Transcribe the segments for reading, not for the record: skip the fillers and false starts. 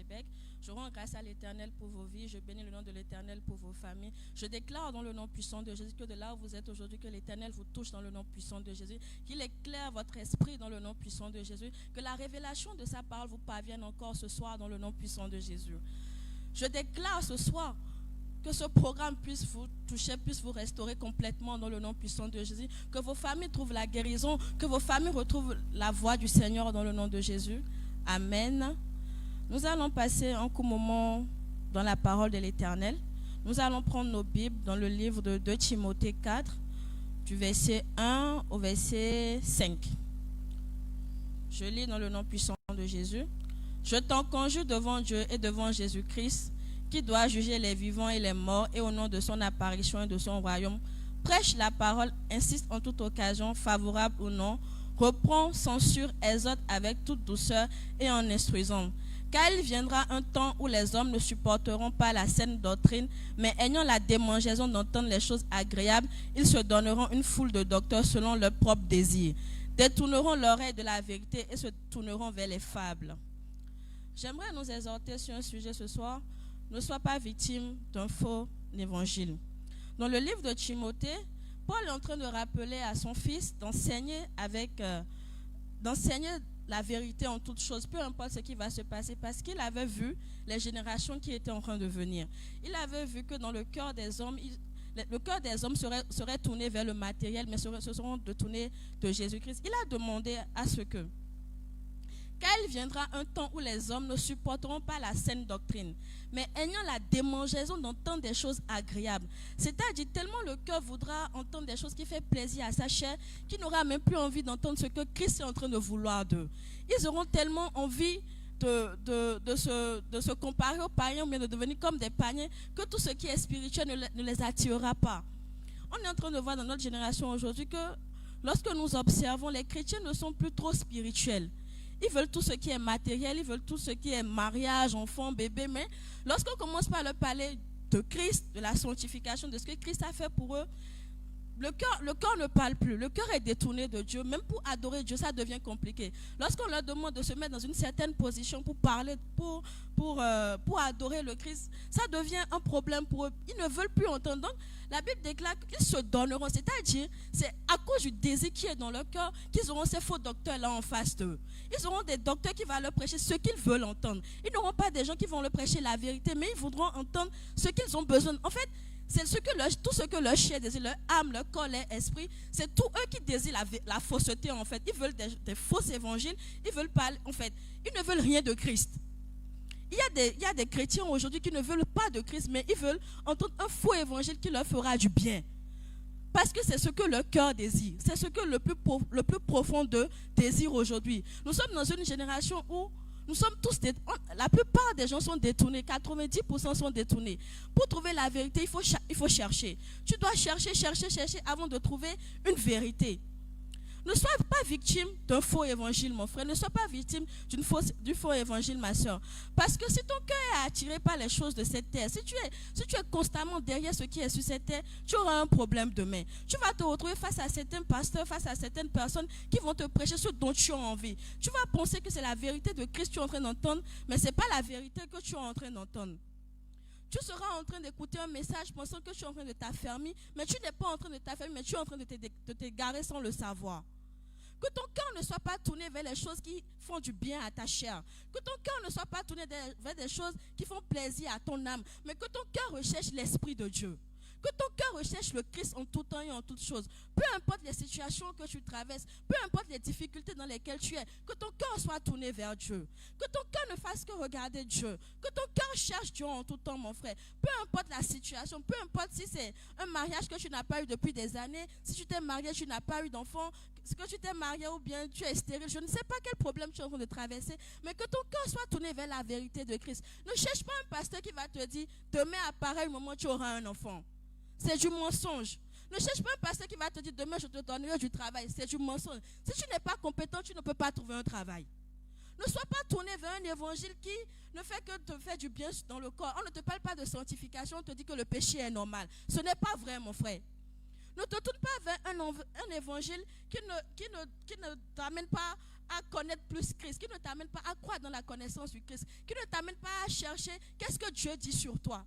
Québec. Je rends grâce à l'Éternel pour vos vies. Je bénis le nom de l'Éternel pour vos familles. Je déclare dans le nom puissant de Jésus que de là où vous êtes aujourd'hui, que l'Éternel vous touche dans le nom puissant de Jésus, qu'il éclaire votre esprit dans le nom puissant de Jésus, que la révélation de sa parole vous parvienne encore ce soir dans le nom puissant de Jésus. Je déclare ce soir que ce programme puisse vous toucher, puisse vous restaurer complètement dans le nom puissant de Jésus, que vos familles trouvent la guérison, que vos familles retrouvent la voix du Seigneur dans le nom de Jésus. Amen. Nous allons passer un court moment dans la parole de l'Éternel. Nous allons prendre nos Bibles dans le livre de 2 Timothée 4, du verset 1 au verset 5. Je lis dans le nom puissant de Jésus. Je t'en conjure devant Dieu et devant Jésus-Christ, qui doit juger les vivants et les morts, et au nom de son apparition et de son royaume, prêche la parole, insiste en toute occasion, favorable ou non, reprend, censure, exhorte avec toute douceur et en instruisant. Car il viendra un temps où les hommes ne supporteront pas la saine doctrine, mais ayant la démangeaison d'entendre les choses agréables, ils se donneront une foule de docteurs selon leur propre désir, détourneront l'oreille de la vérité et se tourneront vers les fables. J'aimerais nous exhorter sur un sujet ce soir. Ne sois pas victime d'un faux évangile. Dans le livre de Timothée, Paul est en train de rappeler à son fils d'enseigner la vérité en toutes choses, peu importe ce qui va se passer, parce qu'il avait vu les générations qui étaient en train de venir. Il avait vu que dans le cœur des hommes, le cœur des hommes serait tourné vers le matériel, mais se seront détournés de Jésus-Christ. Il a demandé à ce que, car il viendra un temps où les hommes ne supporteront pas la saine doctrine, mais ayant la démangeaison d'entendre des choses agréables. C'est-à-dire tellement le cœur voudra entendre des choses qui font plaisir à sa chair, qu'il n'aura même plus envie d'entendre ce que Christ est en train de vouloir d'eux. Ils auront tellement envie de se comparer aux païens, mais de devenir comme des païens, que tout ce qui est spirituel ne les attirera pas. On est en train de voir dans notre génération aujourd'hui que lorsque nous observons, les chrétiens ne sont plus trop spirituels. Ils veulent tout ce qui est matériel, ils veulent tout ce qui est mariage, enfant, bébé, mais lorsqu'on commence par leur parler de Christ, de la sanctification, de ce que Christ a fait pour eux, le cœur ne parle plus, le cœur est détourné de Dieu. Même pour adorer Dieu, ça devient compliqué. Lorsqu'on leur demande de se mettre dans une certaine position pour parler, pour adorer le Christ, ça devient un problème pour eux. Ils ne veulent plus entendre. Donc, la Bible déclare qu'ils se donneront, c'est-à-dire, c'est à cause du désir qui est dans leur cœur qu'ils auront ces faux docteurs-là en face d'eux. Ils auront des docteurs qui vont leur prêcher ce qu'ils veulent entendre. Ils n'auront pas des gens qui vont leur prêcher la vérité, mais ils voudront entendre ce qu'ils ont besoin. En fait, c'est tout ce que leur chair désire, leur âme, leur corps, leur esprit, c'est tout eux qui désirent la fausseté en fait. Ils veulent des faux évangiles, ils veulent parler, en fait, ils ne veulent rien de Christ. Il y a des chrétiens aujourd'hui qui ne veulent pas de Christ, mais ils veulent entendre un faux évangile qui leur fera du bien. Parce que c'est ce que leur cœur désire, c'est ce que le plus profond d'eux désire aujourd'hui. Nous sommes dans une génération où nous sommes tous la plupart des gens sont détournés, 90% sont détournés. Pour trouver la vérité, il faut chercher. Tu dois chercher avant de trouver une vérité. Ne sois pas victime d'un faux évangile, mon frère. Ne sois pas victime du faux évangile, ma soeur. Parce que si ton cœur est attiré par les choses de cette terre, si tu es constamment derrière ce qui est sur cette terre, tu auras un problème demain. Tu vas te retrouver face à certains pasteurs, face à certaines personnes qui vont te prêcher ce dont tu as envie. Tu vas penser que c'est la vérité de Christ que tu es en train d'entendre, mais ce n'est pas la vérité que tu es en train d'entendre. Tu seras en train d'écouter un message pensant que tu es en train de t'affermir, mais tu n'es pas en train de t'affermir, mais tu es en train de t'égarer sans le savoir. Que ton cœur ne soit pas tourné vers les choses qui font du bien à ta chair. Que ton cœur ne soit pas tourné vers des choses qui font plaisir à ton âme, mais que ton cœur recherche l'Esprit de Dieu. Que ton cœur recherche le Christ en tout temps et en toutes choses. Peu importe les situations que tu traverses, peu importe les difficultés dans lesquelles tu es, que ton cœur soit tourné vers Dieu. Que ton cœur ne fasse que regarder Dieu. Que ton cœur cherche Dieu en tout temps, mon frère. Peu importe la situation, peu importe si c'est un mariage que tu n'as pas eu depuis des années, si tu t'es marié, tu n'as pas eu d'enfant, si tu t'es marié ou bien tu es stérile, je ne sais pas quel problème tu es en train de traverser, mais que ton cœur soit tourné vers la vérité de Christ. Ne cherche pas un pasteur qui va te dire, demain à pareil moment tu auras un enfant. C'est du mensonge. Ne cherche pas un pasteur qui va te dire demain je te donnerai du travail. C'est du mensonge. Si tu n'es pas compétent, tu ne peux pas trouver un travail. Ne sois pas tourné vers un évangile qui ne fait que te faire du bien dans le corps. On ne te parle pas de sanctification, on te dit que le péché est normal. Ce n'est pas vrai, mon frère. Ne te tourne pas vers un évangile qui ne t'amène pas à connaître plus Christ, qui ne t'amène pas à croire dans la connaissance du Christ, qui ne t'amène pas à chercher qu'est-ce que Dieu dit sur toi.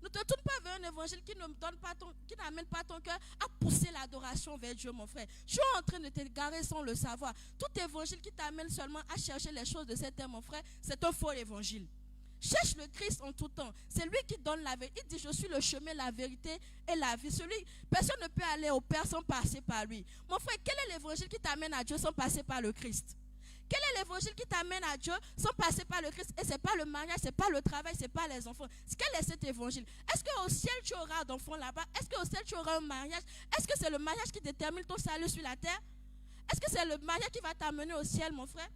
Ne te tourne pas vers un évangile qui qui n'amène pas ton cœur à pousser l'adoration vers Dieu, mon frère. Tu es en train de t'égarer sans le savoir. Tout évangile qui t'amène seulement à chercher les choses de cette terre, mon frère, c'est un faux évangile. Cherche le Christ en tout temps. C'est lui qui donne la vérité. Il dit, je suis le chemin, la vérité et la vie. Personne ne peut aller au Père sans passer par lui. Mon frère, quel est l'évangile qui t'amène à Dieu sans passer par le Christ? Quel est l'évangile qui t'amène à Dieu sans passer par le Christ? Et ce n'est pas le mariage, ce n'est pas le travail, ce n'est pas les enfants. Quel est cet évangile? Est-ce qu'au ciel tu auras d'enfants là-bas? Est-ce qu'au ciel tu auras un mariage? Est-ce que c'est le mariage qui détermine ton salut sur la terre? Est-ce que c'est le mariage qui va t'amener au ciel, mon frère?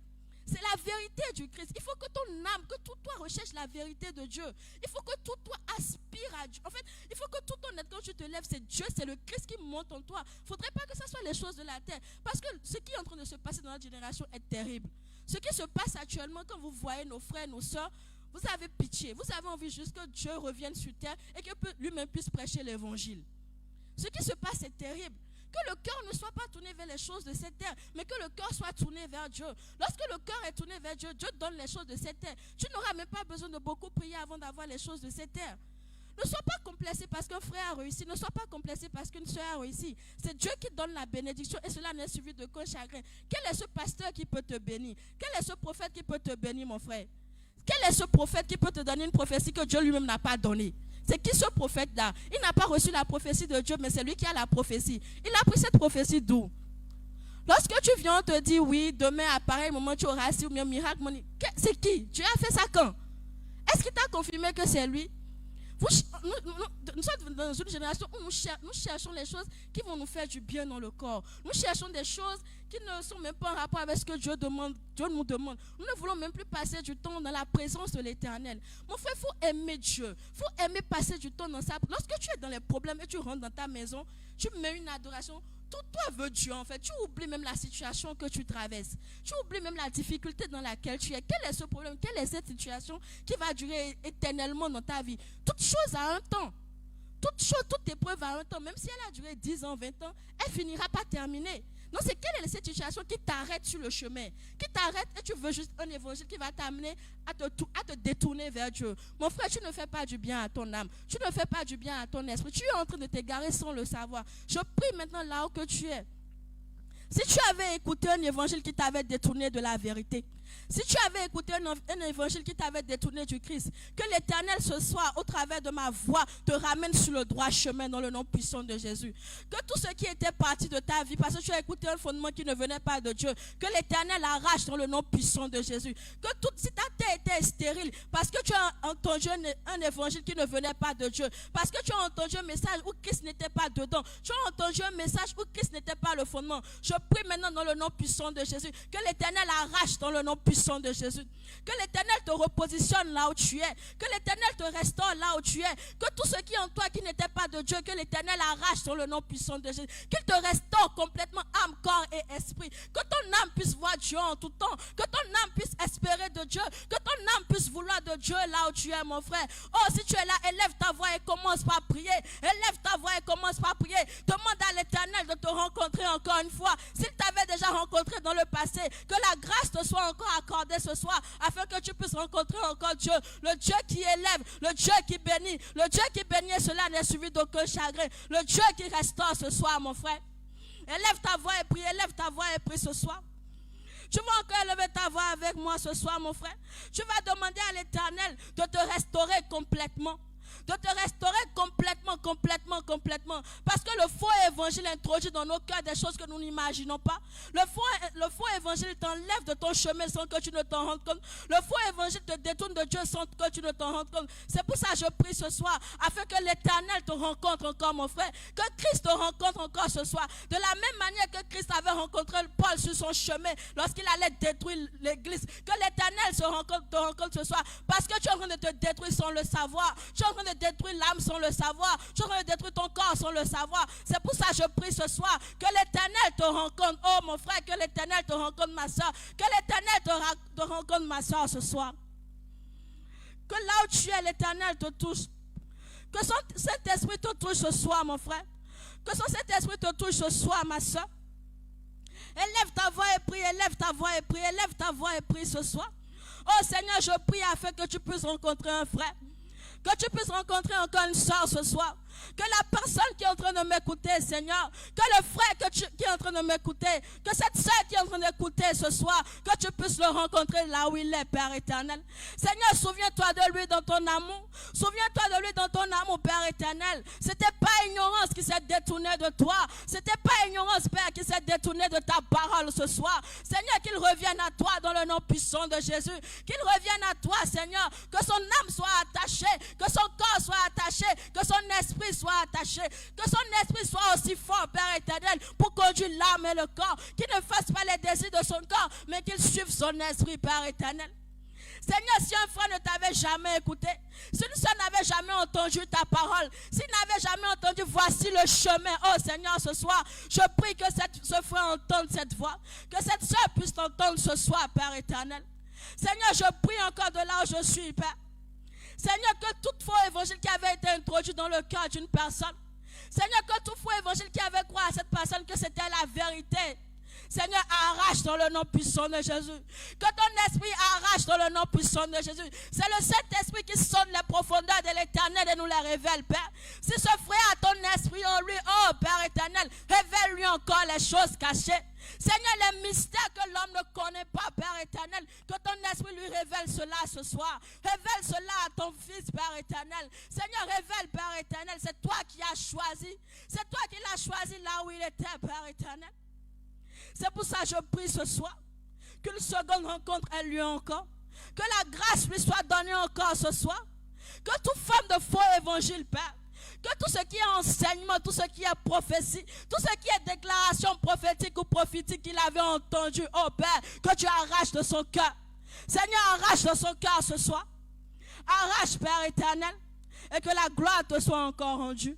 C'est la vérité du Christ. Il faut que ton âme, que tout toi recherche la vérité de Dieu. Il faut que tout toi aspire à Dieu. En fait, il faut que tout ton être, quand tu te lèves, c'est Dieu, c'est le Christ qui monte en toi. Il ne faudrait pas que ce soit les choses de la terre. Parce que ce qui est en train de se passer dans notre génération est terrible. Ce qui se passe actuellement, quand vous voyez nos frères, nos soeurs, vous avez pitié. Vous avez envie juste que Dieu revienne sur terre et que lui-même puisse prêcher l'évangile. Ce qui se passe est terrible. Que le cœur ne soit pas tourné vers les choses de cette terre, mais que le cœur soit tourné vers Dieu. Lorsque le cœur est tourné vers Dieu, Dieu donne les choses de cette terre. Tu n'auras même pas besoin de beaucoup prier avant d'avoir les choses de cette terre. Ne sois pas complexé parce qu'un frère a réussi. Ne sois pas complexé parce qu'une soeur a réussi. C'est Dieu qui donne la bénédiction et cela n'est suivi de qu'un chagrin. Quel est ce pasteur qui peut te bénir? Quel est ce prophète qui peut te bénir, mon frère? Quel est ce prophète qui peut te donner une prophétie que Dieu lui-même n'a pas donnée? C'est qui ce prophète-là? Il n'a pas reçu la prophétie de Dieu, mais c'est lui qui a la prophétie. Il a pris cette prophétie d'où? Lorsque tu viens, on te dit, oui, demain, à pareil moment, tu auras assis ou bien miracle. C'est qui? Dieu a fait ça quand? Est-ce qu'il t'a confirmé que c'est lui? Nous sommes dans une génération où nous cherchons les choses qui vont nous faire du bien dans le corps. Nous cherchons des choses qui ne sont même pas en rapport avec ce que Dieu nous demande. Nous ne voulons même plus passer du temps dans la présence de l'Éternel. Mon frère, il faut aimer Dieu. Il faut aimer passer du temps dans sa... Lorsque tu es dans les problèmes et tu rentres dans ta maison, tu mets une adoration. Tout toi veut Dieu en fait. Tu oublies même la situation que tu traverses. Tu oublies même la difficulté dans laquelle tu es. Quel est ce problème? Quelle est cette situation qui va durer éternellement dans ta vie? Toute chose a un temps. Toute épreuve a un temps. Même si elle a duré 10 ans, 20 ans, elle finira par terminer. Non, c'est quelle est cette situation qui t'arrête sur le chemin? Qui t'arrête et tu veux juste un évangile qui va t'amener à te détourner vers Dieu. Mon frère, tu ne fais pas du bien à ton âme. Tu ne fais pas du bien à ton esprit. Tu es en train de t'égarer sans le savoir. Je prie maintenant là où que tu es. Si tu avais écouté un évangile qui t'avait détourné de la vérité, si tu avais écouté un évangile qui t'avait détourné du Christ, que l'Éternel ce soir, au travers de ma voix, te ramène sur le droit chemin dans le nom puissant de Jésus. Que tout ce qui était parti de ta vie, parce que tu as écouté un fondement qui ne venait pas de Dieu, que l'Éternel arrache dans le nom puissant de Jésus. Que si ta terre était stérile, parce que tu as entendu un évangile qui ne venait pas de Dieu, parce que tu as entendu un message où Christ n'était pas dedans, tu as entendu un message où Christ n'était pas le fondement. Je prie maintenant dans le nom puissant de Jésus, que l'Éternel arrache dans le nom puissant de Jésus. Que l'Éternel te repositionne là où tu es. Que l'Éternel te restaure là où tu es. Que tout ce qui est en toi qui n'était pas de Dieu, que l'Éternel arrache dans le nom puissant de Jésus. Qu'il te restaure complètement âme, corps et esprit. Que ton âme puisse voir Dieu en tout temps. Que ton âme puisse espérer de Dieu. Que ton âme puisse vouloir de Dieu là où tu es, mon frère. Oh, si tu es là, élève ta voix et commence par prier. Élève ta voix et commence par prier. Demande à l'Éternel de te rencontrer encore une fois. S'il t'avait déjà rencontré dans le passé, que la grâce te soit encore accordée ce soir, afin que tu puisses rencontrer encore Dieu, le Dieu qui élève, le Dieu qui bénit, le Dieu qui bénit, et cela n'est suivi d'aucun chagrin, le Dieu qui restaure ce soir, mon frère. Élève ta voix et prie, élève ta voix et prie ce soir. Tu vas encore élever ta voix avec moi ce soir, mon frère. Tu vas demander à l'Éternel de te restaurer complètement. De te restaurer complètement. Parce que le faux évangile introduit dans nos cœurs des choses que nous n'imaginons pas. Le faux évangile t'enlève de ton chemin sans que tu ne t'en rendes compte. Le faux évangile te détourne de Dieu sans que tu ne t'en rendes compte. C'est pour ça que je prie ce soir, afin que l'Éternel te rencontre encore, mon frère. Que Christ te rencontre encore ce soir. De la même manière que Christ avait rencontré Paul sur son chemin, lorsqu'il allait détruire l'église. Que l'Éternel te rencontre ce soir. Parce que tu es en train de te détruire sans le savoir. Tu es en train de détruire l'âme sans le savoir. Tu es en train de détruire ton corps sans le savoir. C'est pour ça que je prie ce soir que l'Éternel te rencontre. Oh mon frère, que l'Éternel te rencontre, ma soeur. Que l'Éternel te rencontre, ma soeur, ce soir. Que là où tu es, l'Éternel te touche. Que son Saint-Esprit te touche ce soir, mon frère. Que son Saint-Esprit te touche ce soir, ma soeur. Élève ta voix et prie, élève ta voix et prie, élève ta voix et prie ce soir. Oh Seigneur, je prie afin que tu puisses rencontrer un frère. Que tu puisses rencontrer encore une soeur ce soir. Que la personne qui est en train de m'écouter, Seigneur, que le frère qui est en train de m'écouter, que cette soeur qui est en train d'écouter ce soir, que tu puisses le rencontrer là où il est, Père éternel. Seigneur, souviens-toi de lui dans ton amour. Souviens-toi de lui dans ton amour, Père éternel. C'était pas ignorance qui s'est détournée de toi. C'était pas ignorance, Père, qui s'est détournée de ta parole ce soir. Seigneur, qu'il revienne à toi dans le nom puissant de Jésus. Qu'il revienne à toi, Seigneur. Que son âme soit attachée, que son corps soit attaché, que son esprit soit attaché, que son esprit soit aussi fort, Père éternel, pour conduire l'âme et le corps, qu'il ne fasse pas les désirs de son corps, mais qu'il suive son esprit, Père éternel. Seigneur, si un frère ne t'avait jamais écouté, si une soeur n'avait jamais entendu ta parole, s'il n'avait jamais entendu, voici le chemin, oh Seigneur, ce soir, je prie que ce frère entende cette voix, que cette soeur puisse t'entendre ce soir, Père éternel. Seigneur, je prie encore de là où je suis, Père. Seigneur, que tout faux évangile qui avait été introduit dans le cœur d'une personne, Seigneur, que tout faux évangile qui avait croit à cette personne que c'était la vérité, Seigneur, arrache dans le nom puissant de Jésus. Que ton esprit arrache dans le nom puissant de Jésus. C'est le Saint-Esprit qui sonne les profondeurs de l'éternel et nous les révèle, Père. Si ce frère a ton esprit en lui, oh Père éternel, révèle-lui encore les choses cachées. Seigneur, les mystères que l'homme ne connaît pas, Père éternel, que ton esprit lui révèle cela ce soir. Révèle cela à ton fils, Père éternel. Seigneur, révèle, Père éternel, c'est toi qui as choisi. C'est toi qui l'as choisi là où il était, Père éternel. C'est pour ça que je prie ce soir qu'une seconde rencontre ait lieu encore. Que la grâce lui soit donnée encore ce soir. Que toute forme de faux évangile, Père, que tout ce qui est enseignement, tout ce qui est prophétie, tout ce qui est déclaration prophétique ou prophétique qu'il avait entendu, oh Père, que tu arraches de son cœur. Seigneur, arrache de son cœur ce soir. Arrache, Père éternel, et que la gloire te soit encore rendue.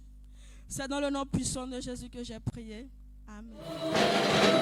C'est dans le nom puissant de Jésus que j'ai prié. Amen.